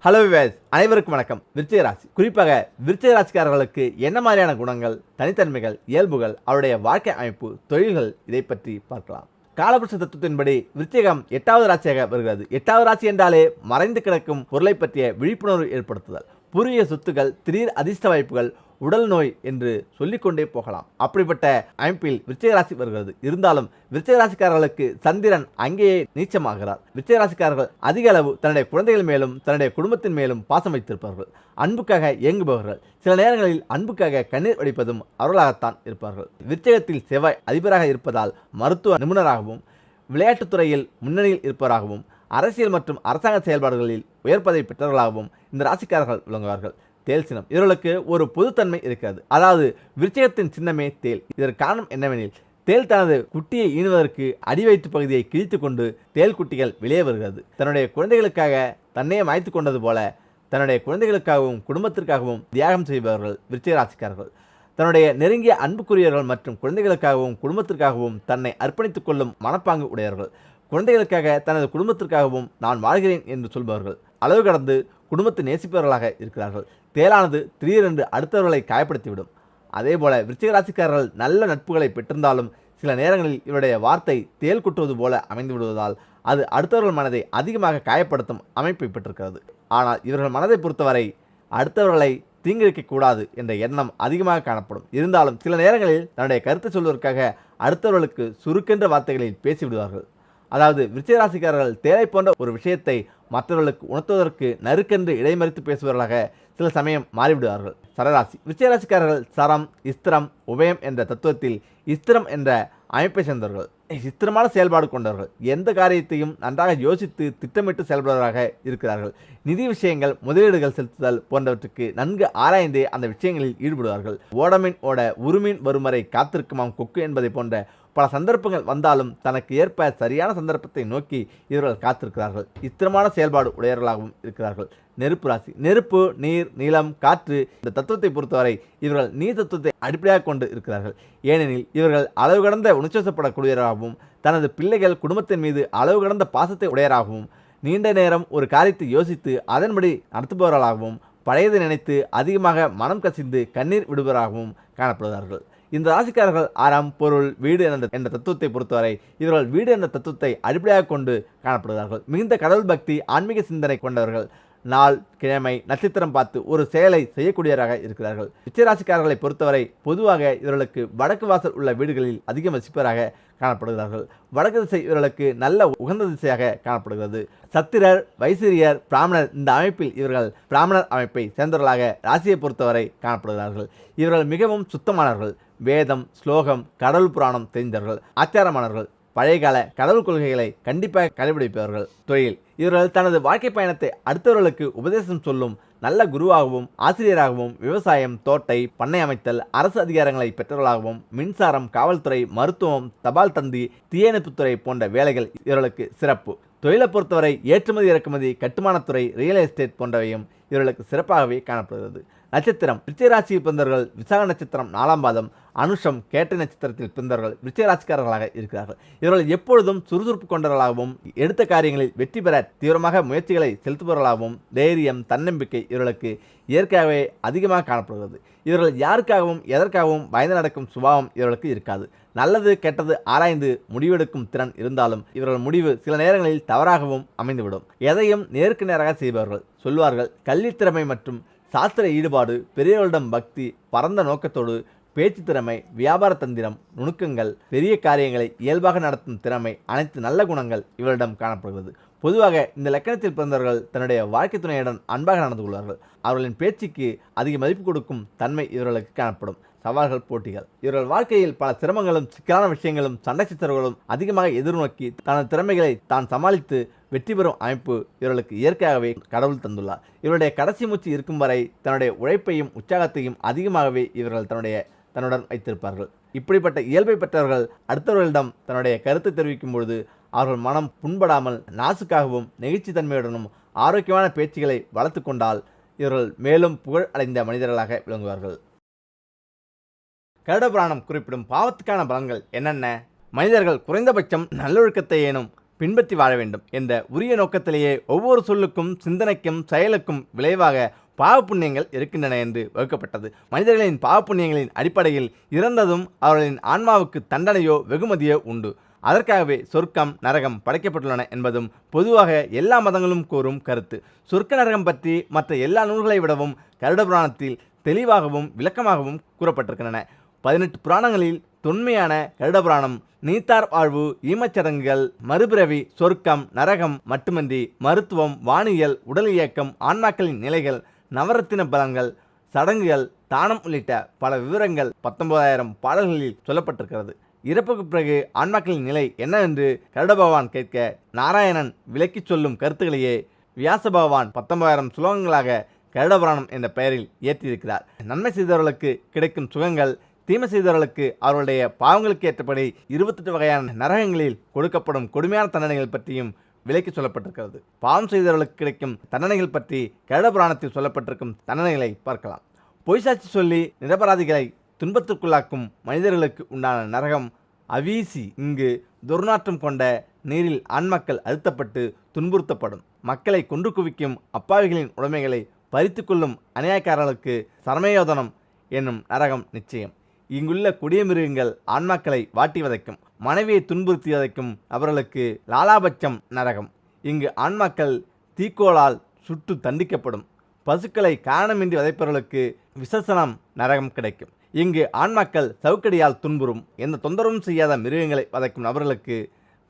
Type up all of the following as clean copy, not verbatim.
Hello wives, அனைவருக்கும் வணக்கம். விருச்சிக ராசி, குறிப்பாக விருச்சிக ராசிக்காரர்களுக்கு என்ன மாதிரியான குணங்கள், தனித்தன்மைகள், இயல்புகள், அவருடைய வாழ்க்கை அமைப்பு, தொழில்கள், இதை பற்றி பார்க்கலாம். காலபுருஷ தத்துவத்தின்படி விருச்சிகம் 8வது ராசியாக வருகிறது. 8வது ராசி என்றாலே மறைந்து கிடக்கும் பொருளை பற்றிய விழிப்புணர்வு ஏற்படுத்துதல், பூர்வீக சொத்துக்கள், திடீர் அதிர்ஷ்ட வாய்ப்புகள், உடல் நோய் என்று சொல்லிக்கொண்டே போகலாம். அப்படிப்பட்ட அமைப்பில் விருச்சிக ராசி வருகிறது. இருந்தாலும் விருச்சிக ராசிக்காரர்களுக்கு சந்திரன் அங்கேயே நீச்சமாகிறார். விருச்சிக ராசிக்காரர்கள் அதிக அளவு தன்னுடைய குழந்தைகள் மேலும் தன்னுடைய குடும்பத்தின் மேலும் பாசம் வைத்திருப்பார்கள். அன்புக்காக இயங்குபவர்கள். சில நேரங்களில் அன்புக்காக கண்ணீர் வடிப்பதும் அவர்களாகத்தான் இருப்பார்கள். விருச்சிகத்தில் செவ்வாய் அதிபராக இருப்பதால் மருத்துவ நிபுணராகவும், விளையாட்டுத்துறையில் முன்னணியில் இருப்பவராகவும், அரசியல் மற்றும் அரசாங்க செயல்பாடுகளில் உயர் பதவி பெற்றவர்களாகவும் இந்த ராசிக்காரர்கள் விளங்குவார்கள். தேல் சின்னம், இவர்களுக்கு ஒரு பொதுத்தன்மை இருக்கிறது. அதாவது விருச்சிகத்தின் சின்னமே தேல். இதற்கு காரணம் என்னவெனில், தேல் தனது குட்டியை ஈனுவதற்கு அடிவயிற்று பகுதியை கிழித்து கொண்டு தேல் குட்டிகள் வெளியே வருகிறது. தன்னுடைய குழந்தைகளுக்காக தன்னையே மாய்த்து கொண்டது போல தன்னுடைய குழந்தைகளுக்காகவும் குடும்பத்திற்காகவும் தியாகம் செய்பவர்கள் விருச்சிக ராசிக்காரர்கள். தன்னுடைய நெருங்கிய அன்புக்குரியவர்கள் மற்றும் குழந்தைகளுக்காகவும் குடும்பத்திற்காகவும் தன்னை அர்ப்பணித்துக் கொள்ளும் மனப்பாங்கு உடையவர்கள். குழந்தைகளுக்காக தனது குடும்பத்திற்காகவும் நான் வாழ்கிறேன் என்று சொல்பவர்கள். அளவு கடந்து குடும்பத்தை நேசிப்பவர்களாக இருக்கிறார்கள். தேலானது திடீரென்று அடுத்தவர்களை காயப்படுத்திவிடும். அதேபோல விருச்சிக ராசிக்காரர்கள் நல்ல நட்புகளை பெற்றிருந்தாலும் சில நேரங்களில் இவருடைய வார்த்தை தேல் குட்டுவது போல அமைந்து விடுவதால் அது அடுத்தவர்கள் மனதை அதிகமாக காயப்படுத்தும் அமைப்பை பெற்றிருக்கிறது. ஆனால் இவர்கள் மனதை பொறுத்தவரை அடுத்தவர்களை தீங்கிழைக்கக்கூடாது என்ற எண்ணம் அதிகமாக காணப்படும். இருந்தாலும் சில நேரங்களில் தன்னுடைய கருத்தை சொல்வதற்காக அடுத்தவர்களுக்கு சுருக்கென்ற வார்த்தைகளில் பேசிவிடுவார்கள். அதாவது விருச்சிக ராசிக்காரர்கள் தேலை போன்ற ஒரு விஷயத்தை மற்றவர்களுக்கு உணர்த்துவதற்கு நறுக்கென்று இடைமறித்து பேசுபவர்களாக சில சமயம் மாறிவிடுவார்கள். சரராசி, விருச்சிக ராசிக்காரர்கள் சரம், இஸ்திரம், உபயம் என்ற தத்துவத்தில் இஸ்திரம் என்ற அமைப்பை சேர்ந்தவர்கள். சித்திரமான செயல்பாடு கொண்டவர்கள். எந்த காரியத்தையும் நன்றாக யோசித்து திட்டமிட்டு செயல்படுவதாக இருக்கிறார்கள். நிதி விஷயங்கள், முதலீடுகள் செலுத்துதல் போன்றவற்றுக்கு நன்கு ஆராய்ந்தே அந்த விஷயங்களில் ஈடுபடுவார்கள். ஓடமீன் ஓட உருமீன் வரும் வரை காத்திருக்குமாம் கொக்கு என்பதை போன்ற பல சந்தர்ப்பங்கள் வந்தாலும் தனக்கு ஏற்ப சரியான சந்தர்ப்பத்தை நோக்கி இவர்கள் காத்திருக்கிறார்கள். இத்திரமான செயல்பாடு உடையவர்களாகவும் இருக்கிறார்கள். நெருப்பு ராசி, நெருப்பு, நீர், நிலம், காற்று இந்த தத்துவத்தை பொறுத்தவரை இவர்கள் நீர் தத்துவத்தை அடிப்படையாக கொண்டு இருக்கிறார்கள். ஏனெனில் இவர்கள் அளவு கடந்த உணர்ச்சிவசப்படக்கூடியவராகவும் தனது பிள்ளைகள் குடும்பத்தின் மீது அளவு கடந்த பாசத்தை உடையவராகவும் நீண்ட நேரம் ஒரு காரியத்தை யோசித்து அதன்படி நடத்துபவர்களாகவும் பழையதை நினைத்து அதிகமாக மனம் கசிந்து கண்ணீர் விடுபவராகவும் காணப்படுகிறார்கள். இந்த ராசிக்காரர்கள் ஆறாம் பொருள், வீடு என்ற தத்துவத்தை பொறுத்தவரை இவர்கள் வீடு என்ற தத்துவத்தை அடிப்படையாக கொண்டு காணப்படுகிறார்கள். மிகுந்த கடவுள் பக்தி, ஆன்மீக சிந்தனை கொண்டவர்கள். நாள், கிழமை, நட்சத்திரம் பார்த்து ஒரு செயலை செய்யக்கூடியவராக இருக்கிறார்கள். விருச்சிக ராசிக்காரர்களை பொறுத்தவரை பொதுவாக இவர்களுக்கு வடக்கு வாசல் உள்ள வீடுகளில் அதிகம் வசிப்பவராக காணப்படுகிறார்கள். வடக்கு திசை இவர்களுக்கு நல்ல உகந்த திசையாக காணப்படுகிறது. சத்திரர், வைசிரியர், பிராமணர் இந்த அமைப்பில் இவர்கள் பிராமணர் அமைப்பை சேர்ந்தவர்களாக ராசியை பொறுத்தவரை காணப்படுகிறார்கள். இவர்கள் மிகவும் சுத்தமானவர்கள். வேதம், ஸ்லோகம், கடவுள் புராணம் தெரிந்தவர்கள். ஆச்சாரமானவர்கள். பழையகால கடவுள் கொள்கைகளை கண்டிப்பாக கடைபிடிப்பவர்கள். தொழில், இவர்கள் தனது வாழ்க்கை பயணத்தை அடுத்தவர்களுக்கு உபதேசம் சொல்லும் நல்ல குருவாகவும், ஆசிரியராகவும், விவசாயம், தோட்டை, பண்ணை அமைத்தல், அரசு அதிகாரங்களை பெற்றவர்களாகவும், மின்சாரம், காவல்துறை, மருத்துவம், தபால் தந்தி, தீயணைப்புத்துறை போன்ற வேலைகள் இவர்களுக்கு சிறப்பு. தொழிலை பொறுத்தவரை ஏற்றுமதி, இறக்குமதி, கட்டுமானத்துறை, ரியல் எஸ்டேட் போன்றவையும் இவர்களுக்கு சிறப்பாகவே காணப்படுகிறது. நட்சத்திரம், விருச்சிக ராசியில் பிறந்தவர்கள் விசாக நட்சத்திரம் 4ஆம் பாதம், அனுஷம், கேட்டை நட்சத்திரத்தில் பிறந்தவர்கள் விருச்சிக ராசிக்காரர்களாக இருக்கிறார்கள். இவர்கள் எப்பொழுதும் சுறுசுறுப்பு கொண்டவர்களாகவும் எடுத்த காரியங்களில் வெற்றி பெற தீவிரமாக முயற்சிகளை செலுத்துபவர்களாகவும் தைரியம், தன்னம்பிக்கை இவர்களுக்கு இயற்கையாகவே அதிகமாக காணப்படுகிறது. இவர்கள் யாருக்காகவும் எதற்காகவும் பயந்து நடக்கும் சுபாவம் இவர்களுக்கு இருக்காது. நல்லது கெட்டது ஆராய்ந்து முடிவெடுக்கும் திறன் இருந்தாலும் இவர்கள் முடிவு சில நேரங்களில் தவறாகவும் அமைந்துவிடும். எதையும் நேருக்கு நேராக செய்பவர்கள். சொல்வார்கள், கல்வி திறமை மற்றும் சாஸ்திர ஈடுபாடு, பெரியவர்களிடம் பக்தி, பரந்த நோக்கத்தோடு பேச்சு திறமை, வியாபார தந்திரம், நுணுக்கங்கள், பெரிய காரியங்களை இயல்பாக நடத்தும் திறமை, அனைத்து நல்ல குணங்கள் இவரிடம் காணப்படுகிறது. பொதுவாக இந்த லக்கணத்தில் பிறந்தவர்கள் தன்னுடைய வாழ்க்கை துணையுடன் அன்பாக நடந்து கொள்வார்கள். அவர்களின் பேச்சுக்கு அதிக மதிப்பு கொடுக்கும் தன்மை இவர்களுக்கு காணப்படும். சவால்கள், போட்டிகள், இவர்கள் வாழ்க்கையில் பல சிரமங்களும் சிக்கலான விஷயங்களும் சண்டை சித்தர்களும் அதிகமாக எதிர்நோக்கி தனது திறமைகளை தான் சமாளித்து வெற்றி பெறும் அமைப்பு இவர்களுக்கு இயற்கையாகவே கடவுள் தந்துள்ளார். இவருடைய கடைசி மூச்சு இருக்கும் வரை தன்னுடைய உழைப்பையும் உற்சாகத்தையும் அதிகமாகவே இவர்கள் தன்னுடன் வைத்திருப்பார்கள். இப்படிப்பட்ட இயல்பை பெற்றவர்கள் அடுத்தவர்களிடம் தன்னுடைய கருத்தை தெரிவிக்கும் பொழுது அவர்கள் மனம் புண்படாமல் நாசுக்காகவும் நெகிழ்ச்சித்தன்மையுடனும் ஆரோக்கியமான பேச்சுகளை வளர்த்து கொண்டால் இவர்கள் மேலும் புகழ் அடைந்த மனிதர்களாக விளங்குவார்கள். கருட புராணம் குறிப்பிடும் பாவத்துக்கான பலன்கள் என்னென்ன? மனிதர்கள் குறைந்தபட்சம் நல்லொழுக்கத்தை ஏனும் பின்பற்றி வாழ வேண்டும் என்ற உரிய நோக்கத்திலேயே ஒவ்வொரு சொல்லுக்கும் சிந்தனைக்கும் செயலுக்கும் விளைவாக பாவ புண்ணியங்கள் இருக்கின்றன என்று வகுக்கப்பட்டது. மனிதர்களின் பாவ புண்ணியங்களின் அடிப்படையில் இறந்ததும் அவர்களின் ஆன்மாவுக்கு தண்டனையோ வெகுமதியோ உண்டு. அதற்காகவே சொர்க்கம் நரகம் படைக்கப்பட்டுள்ளன என்பதும் பொதுவாக எல்லா மதங்களும் கூறும் கருத்து. சொர்க்க நரகம் பற்றி மற்ற எல்லா நூல்களை விடவும் கருட புராணத்தில் தெளிவாகவும் விளக்கமாகவும் கூறப்பட்டிருக்கின்றன. 18 புராணங்களில் தொன்மையான கருட புராணம் நீத்தார் வாழ்வு, ஈமச்சடங்குகள், மறுபிறவி, சொர்க்கம் நரகம் மட்டுமின்றி மருத்துவம், வானியல், உடல் இயக்கம், ஆன்மாக்களின் நிலைகள், நவரத்தின பலன்கள், சடங்குகள், தானம் உள்ளிட்ட பல விவரங்கள் 19,000 பாடல்களில் சொல்லப்பட்டிருக்கிறது. இறப்புக்கு பிறகு ஆன்மாக்களின் நிலை என்னவென்று கருட பகவான் கேட்க நாராயணன் விளக்கிச் சொல்லும் கருத்துக்களையே வியாச பகவான் 19,000 சுலோகங்களாக கருடபுராணம் என்ற பெயரில் ஏற்றியிருக்கிறார். நன்மை செய்தவர்களுக்கு கிடைக்கும் சுகங்கள், தீமை செய்தவர்களுக்கு அவர்களுடைய பாவங்களுக்கு ஏற்றபடி 28 வகையான நரகங்களில் கொடுக்கப்படும் கொடுமையான தண்டனைகள் பற்றியும் விலைக்கு சொல்லப்பட்டிருக்கிறது. பாவம் செய்தவர்களுக்கு கிடைக்கும் தண்டனைகள் பற்றி கருடபுராணத்தில் சொல்லப்பட்டிருக்கும் தண்டனைகளை பார்க்கலாம். பொய் சாட்சி சொல்லி நிரபராதிகளை துன்பத்திற்குள்ளாக்கும் மனிதர்களுக்கு உண்டான நரகம் அவீசி. இங்கு துர்நாற்றம் கொண்ட நீரில் ஆண்மக்கள் அழுத்தப்பட்டு துன்புறுத்தப்படும். மக்களை கொன்று குவிக்கும் அப்பாவிகளின் உடைமைகளை பறித்து கொள்ளும் அநியாயக்காரர்களுக்கு சரமயோதனம் என்னும் நரகம் நிச்சயம். இங்குள்ள கொடிய மிருகங்கள் ஆன்மாக்களை வாட்டி வதைக்கும். மனைவியை துன்புறுத்தி வதைக்கும் அவர்களுக்கு லாலாபட்சம் நரகம். இங்கு ஆன்மாக்கள் தீக்கோளால் சுட்டு தண்டிக்கப்படும். பசுக்களை காரணமின்றி வதைப்பவர்களுக்கு விசசனம் நரகம் கிடைக்கும். இங்கு ஆன்மாக்கள் சவுக்கடியால் துன்புறும். எந்த தொந்தரவும் செய்யாத மிருகங்களை வதைக்கும் நபர்களுக்கு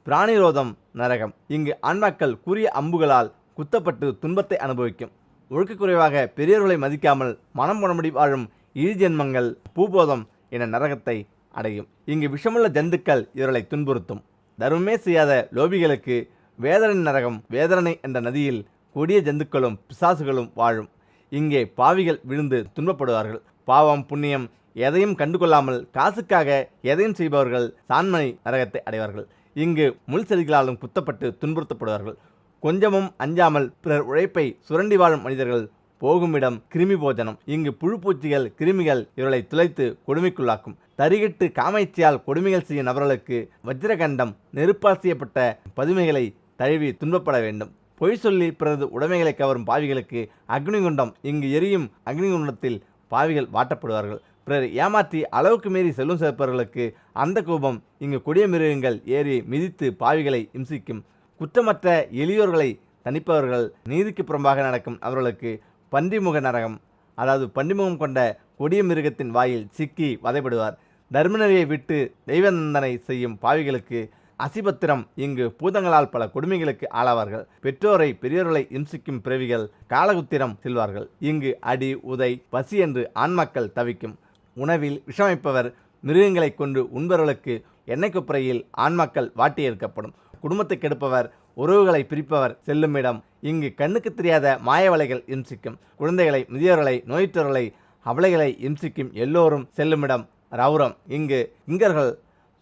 பிராணிரோதம் நரகம். இங்கு ஆன்மாக்கள் கூறிய அம்புகளால் குத்தப்பட்டு துன்பத்தை அனுபவிக்கும். ஒழுக்கக்குறைவாக பெரியவர்களை மதிக்காமல் மனம் போனபடி வாழும் இழிஜென்மங்கள் பூபோதம் என நரகத்தை அடையும். இங்கு விஷமுள்ள ஜந்துக்கள் இவர்களை துன்புறுத்தும். தர்மமே செய்யாத லோபிகளுக்கு வேதனை நரகம். வேதனை என்ற நதியில் கொடிய ஜந்துக்களும் பிசாசுகளும் வாழும். இங்கே பாவிகள் விழுந்து துன்பப்படுவார்கள். பாவம் புண்ணியம் எதையும் கண்டுகொள்ளாமல் காசுக்காக எதையும் செய்பவர்கள் சான்மணி நரகத்தை அடைவார்கள். இங்கு முள் செடிகளாலும் குத்தப்பட்டு துன்புறுத்தப்படுவார்கள். கொஞ்சமும் அஞ்சாமல் பிறர் உழைப்பை சுரண்டி வாழும் மனிதர்கள் போகுமிடம் கிருமி போஜனம். இங்கு புழுப்பூச்சிகள் கிருமிகள் இவர்களை துளைத்து கொடுமைக்குள்ளாக்கும். தரிகிட்டு காமைச்சியால் கொடுமைகள் செய்யும் நபர்களுக்கு வஜ்ரகண்டம் நெருப்பால் செய்யப்பட்ட பதுமைகளை தழுவி துன்பப்பட வேண்டும். பொய் சொல்லி பிறகு உடைமைகளை கவரும் பாவிகளுக்கு அக்னிகுண்டம். இங்கு எரியும் அக்னிகுண்டத்தில் பாவிகள் வாட்டப்படுவார்கள். பிறர் ஏமாற்றி அளவுக்கு மீறி செல்வம் சேர்ப்பவர்களுக்கு அந்த கோபம். இங்கு கொடிய மிருகங்கள் ஏறி மிதித்து பாவிகளை இம்சிக்கும். குற்றமற்ற எளியோர்களை தணிப்பவர்கள் நீதிக்கு புறம்பாக நடக்கும் அவர்களுக்கு பன்றிமுக நரகம். அதாவது பன்றிமுகம் கொண்ட கொடிய மிருகத்தின் வாயில் சிக்கி வதைப்படுவார். தர்மநெறியை விட்டு தெய்வநந்தனை செய்யும் பாவிகளுக்கு அசிபத்திரம். இங்கு பூதங்களால் பல கொடுமைகளுக்கு ஆளாவார்கள். பெற்றோரை பெரியோர்களை இம்சிக்கும் பிறவிகள் காலகுத்திரம் செல்வார்கள். இங்கு அடி உதை பசி என்று ஆண்மக்கள் தவிக்கும். உணவில் விஷமைப்பவர் மிருகங்களை கொண்டு உண்பவர்களுக்கு எண்ணெய் கொப்பரையில் ஆண்மக்கள் வாட்டி எடுக்கப்படும். குடும்பத்தை கெடுப்பவர் உறவுகளை பிரிப்பவர் செல்லுமிடம். இங்கு கண்ணுக்கு தெரியாத மாயவலைகள் இம்சிக்கும். குழந்தைகளை முதியோர்களை நோயுற்றவர்களை அவளைகளை இம்சிக்கும் எல்லோரும் செல்லுமிடம் ரவுரம். இங்கு கிங்கர்கள்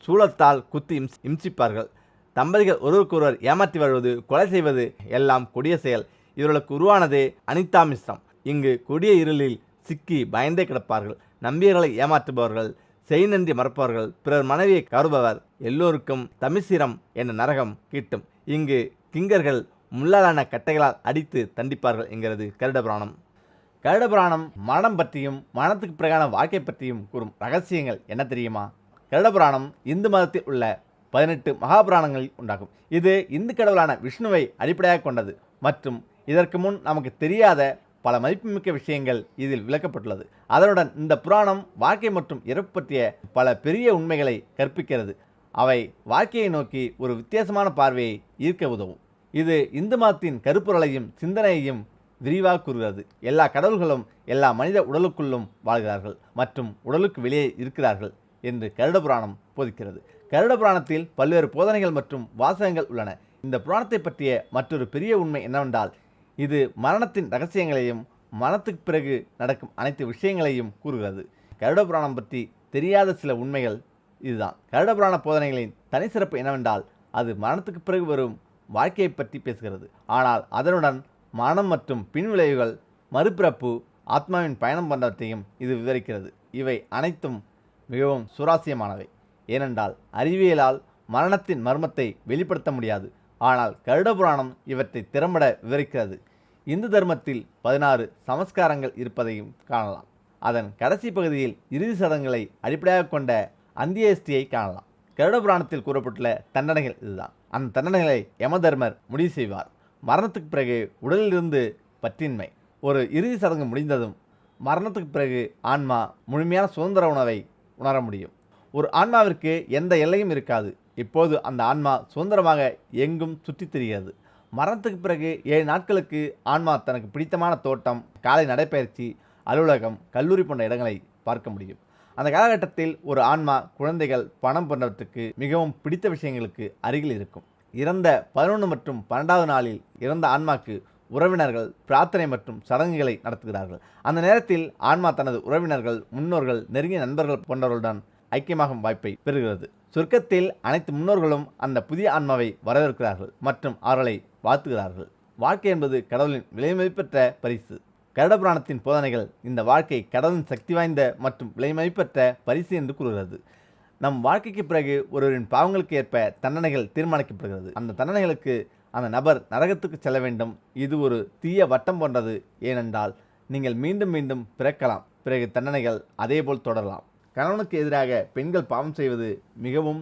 சூளத்தால் குத்தி இம்சிப்பார்கள். தம்பதிகள் ஒருவருக்கொருவர் ஏமாற்றி வருவது கொலை செய்வது எல்லாம் கொடிய செயல். இவர்களுக்கு உருவானதே அனிதாமிஸ்ரம். இங்கு கொடிய இருளில் சிக்கி பயந்தே கிடப்பார்கள். நம்பியர்களை ஏமாற்றுபவர்கள், செய்நன்றி மறப்பவர்கள், பிறர் மனைவியை கருபவர் எல்லோருக்கும் தமிசிரம் என்ற நரகம் கிட்டும். இங்கு கிங்கர்கள் முள்ளாலான கட்டைகளால் அடித்து தண்டிப்பார்கள் என்கிறது கருடபுராணம். கருடபுராணம் மரணம் பற்றியும் மரணத்துக்கு பிறகான வாழ்க்கை பற்றியும் கூறும் ரகசியங்கள் என்ன தெரியுமா? கருடபுராணம் இந்து மதத்தில் உள்ள 18 மகாபுராணங்களில் உண்டாகும். இது இந்து கடவுளான விஷ்ணுவை அடிப்படையாக கொண்டது மற்றும் இதற்கு முன் நமக்கு தெரியாத பல மதிப்புமிக்க விஷயங்கள் இதில் விளக்கப்பட்டுள்ளது. அதனுடன் இந்த புராணம் வாழ்க்கை மற்றும் இறப்பு பற்றிய பல பெரிய உண்மைகளை கற்பிக்கிறது. அவை வாழ்க்கையை நோக்கி ஒரு வித்தியாசமான பார்வையை ஈர்க்க உதவும். இது இந்து மதத்தின் கருப்பொருளையும் சிந்தனையையும் விரிவாக கூறுகிறது. எல்லா கடவுள்களும் எல்லா மனித உடலுக்குள்ளும் வாழ்கிறார்கள் மற்றும் உடலுக்கு வெளியே இருக்கிறார்கள் என்று கருடபுராணம் போதிக்கிறது. கருடபுராணத்தில் பல்வேறு போதனைகள் மற்றும் வாசகங்கள் உள்ளன. இந்த புராணத்தை பற்றிய மற்றொரு பெரிய உண்மை என்னவென்றால் இது மரணத்தின் ரகசியங்களையும் மரணத்துக்கு பிறகு நடக்கும் அனைத்து விஷயங்களையும் கூறுகிறது. கருடபுராணம் பற்றி தெரியாத சில உண்மைகள் இதுதான். கருடபுராண போதனைகளின் தனி சிறப்பு என்னவென்றால் அது மரணத்துக்கு பிறகு வரும் வாழ்க்கையை பற்றி பேசுகிறது. ஆனால் அதனுடன் மரணம் மற்றும் பின்விளைவுகள், மறுபிறப்பு, ஆத்மாவின் பயணம் போன்றவற்றையும் இது விவரிக்கிறது. இவை அனைத்தும் மிகவும் சுவாரஸ்யமானவை. ஏனென்றால் அறிவியலால் மரணத்தின் மர்மத்தை வெளிப்படுத்த முடியாது. ஆனால் கருட புராணம் இவற்றை திறம்பட விவரிக்கிறது. இந்து தர்மத்தில் 16 சமஸ்காரங்கள் இருப்பதையும் காணலாம். அதன் கடைசி பகுதியில் இறுதி சடங்குகளை அடிப்படையாக கொண்ட அந்தியேஷ்டியை காணலாம். கருட புராணத்தில் கூறப்பட்டுள்ள தண்டனைகள் இதுதான். அந்த தண்டனைகளை யமதர்மர் முடிவு செய்வார். மரணத்துக்கு பிறகு உடலிலிருந்து பற்றின்மை. ஒரு இறுதி சடங்கு முடிந்ததும் மரணத்துக்கு பிறகு ஆன்மா முழுமையான சுதந்திர உணவை உணர முடியும். ஒரு ஆன்மாவிற்கு எந்த எல்லையும் இருக்காது. இப்போது அந்த ஆன்மா சுதந்திரமாக எங்கும் சுற்றித் திரிகிறது. மரணத்துக்கு பிறகு 7 நாட்களுக்கு ஆன்மா தனக்கு பிடித்தமான தோட்டம், காலை நடைப்பயிற்சி, அலுவலகம், கல்லூரி போன்ற இடங்களை பார்க்க முடியும். அந்த காலகட்டத்தில் ஒரு ஆன்மா குழந்தைகள், பணம் போன்றவற்றுக்கு மிகவும் பிடித்த விஷயங்களுக்கு அருகில் இருக்கும். இறந்த 11 மற்றும் 12வது நாளில் இறந்த ஆன்மாக்கு உறவினர்கள் பிரார்த்தனை மற்றும் சடங்குகளை நடத்துகிறார்கள். அந்த நேரத்தில் ஆன்மா தனது உறவினர்கள், முன்னோர்கள், நெருங்கிய நண்பர்கள் போன்றவர்களுடன் ஐக்கியமாகும் வாய்ப்பை பெறுகிறது. சொர்க்கத்தில் அனைத்து முன்னோர்களும் அந்த புதிய ஆன்மாவை வரவேற்கிறார்கள் மற்றும் அவர்களை வாழ்த்துகிறார்கள். வாழ்க்கை என்பது கடவுளின் விலைமதிப்பற்ற பரிசு. கருட புராணத்தின் போதனைகள் இந்த வாழ்க்கை கடவுளின் சக்தி வாய்ந்த மற்றும் விலைமதிப்பற்ற பரிசு என்று கூறுகிறது. நம் வாழ்க்கைக்கு பிறகு ஒருவரின் பாவங்களுக்கு ஏற்ப தண்டனைகள் தீர்மானிக்கப்படுகிறது. அந்த தண்டனைகளுக்கு அந்த நபர் நரகத்துக்கு செல்ல வேண்டும். இது ஒரு தீய வட்டம் போன்றது. ஏனென்றால் நீங்கள் மீண்டும் மீண்டும் பிறக்கலாம். பிறகு தண்டனைகள் அதேபோல் தொடரலாம். கணவனுக்கு எதிராக பெண்கள் பாவம் செய்வது மிகவும்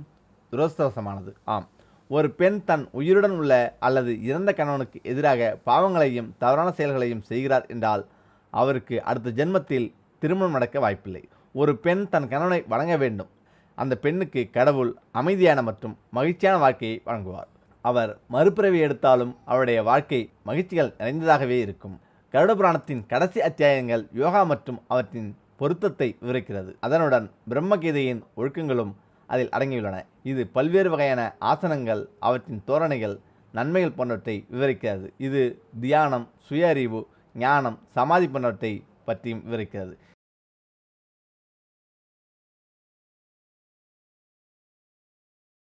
துரதிர்ஷ்டவசமானது. ஆம், ஒரு பெண் தன் உயிருடன் உள்ள அல்லது இறந்த கணவனுக்கு எதிராக பாவங்களையும் தவறான செயல்களையும் செய்கிறார் என்றால் அவருக்கு அடுத்த ஜென்மத்தில் திருமணம் நடக்க வாய்ப்பில்லை. ஒரு பெண் தன் கணவனை வணங்க வேண்டும். அந்த பெண்ணுக்கு கடவுள் அமைதியான மற்றும் மகிழ்ச்சியான வாழ்க்கையை வழங்குவார். அவர் மறுபிறவி எடுத்தாலும் அவருடைய வாழ்க்கை மகிழ்ச்சிகள் நிறைந்ததாகவே இருக்கும். கருட புராணத்தின் கடைசி அத்தியாயங்கள் யோகா மற்றும் அவற்றின் பொருத்தத்தை விவரிக்கிறது. அதனுடன் பிரம்மகீதையின் ஒழுக்கங்களும் அதில் அடங்கியுள்ளன. இது பல்வேறு வகையான ஆசனங்கள், அவற்றின் தோரணைகள், நன்மைகள் போன்றவற்றை விவரிக்கிறது. இது தியானம், சுய அறிவு, ஞானம், சமாதி போன்றவற்றை பற்றியும் விவரிக்கிறது.